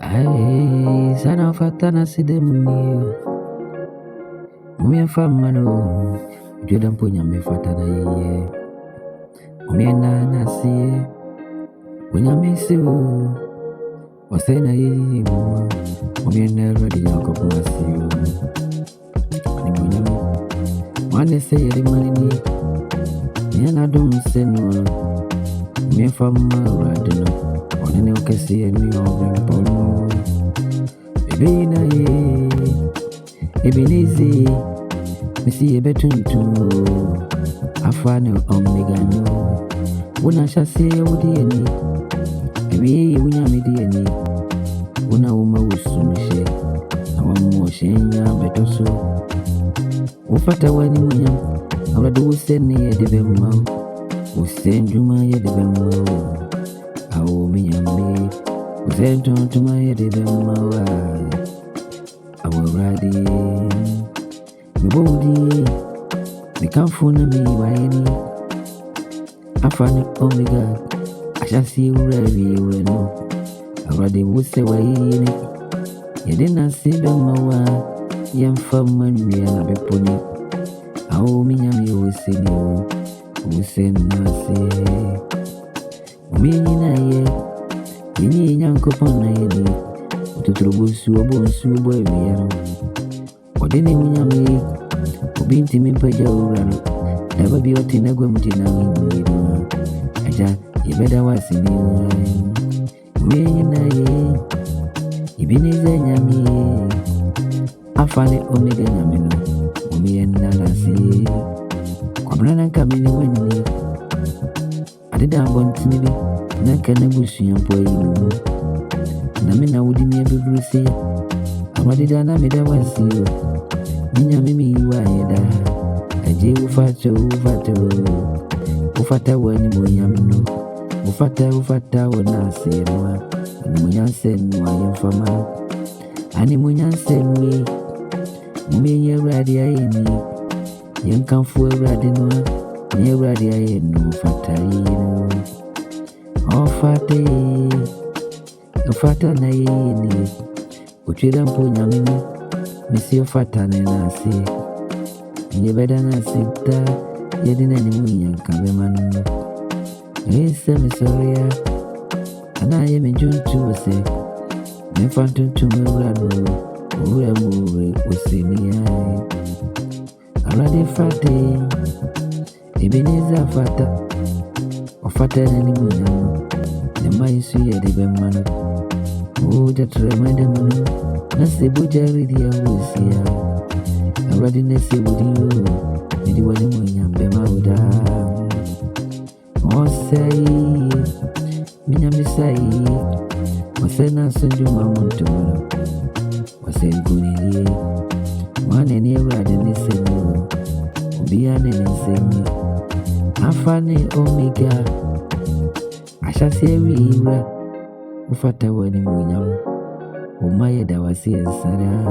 Ai, sana fatana sidemuni. Mumefamano, juda mpunya mefatana yeye. Mumiena nasi, punya misu. Wasena yeye mwa. Mumiena radi yako kumasiyo. Ni munyami. Mwane seye di manini. Miena dumsenu. Mumefama radino. Wanene ukesi eni obren pauno. Ebina ye. Ebinizi. Misi ebetuntu. Afane omega no. Una shase udi eni. Ebi unyami di eni. Una uma usumishe. Awamu shenya betoso. Ufata wani munyam. Awradu useni edibe mau. Usenjuma edibe mau. Awo minyambe. Usentontuma edibe mau. Awuradi. Mibodi. Mikamfuna miwaeni. Afane omega. Ashasi urabi weno. Awradi wuse waini. Yedina sibe mawa. Yamfama nuyana beponi. Awo minyami useni. Usenase. Uminyina ye. Yini nyankopona yedi. Ututurubusu obonsu obwebiyano. Odini unyami. Ubinti mimpaja urano. Daba biyote nagwe mutina wimwino. Aja yebeda wasini. Uminyina ye. Ibinize nyami. Afane omega nyamino. Umiyena nasi. Kwa mlana kamini weni. Adida abontinibi. Naka nebusu yampo inu. Namina udimi ebebruse. Amadida namida wasiyo. Minya mimi iwaeda. Aje ufato. Ufata wani munyamino. Ufata wanasenwa. Ani munyansenwa yamfama. Ani munyansenwe. Mumenye radi ayeni. Yankamfu radi nwa. Nye radi ayeni. Ufata yenu. Ufata na yeni. Uchida mpunya mimi. Misi ufata na nasi. Nyebeda nasi ta. Yedina ni mwenye nkabe manu. Esa misoria. Anaye menjuntu wase. Mefantuntu meurano. Ure muwe usini hai. Aradi fate. Ibiniza fata. Ufata na ni mwenye. Nema isu yedibe manu. Uja tremende manu. Nasi bujari dia usia. Aradi nasi budiyo. Nidi wani mwenye mauda. Osai. Minyamisai. Wasena sunjuma muntumano. Wasengunilie. Wane ni radi nisenu. Ubiane nisenu. Afane omega. Ashasewi ira. Ufata wani mwenyamu. Umaye dawasi ensara.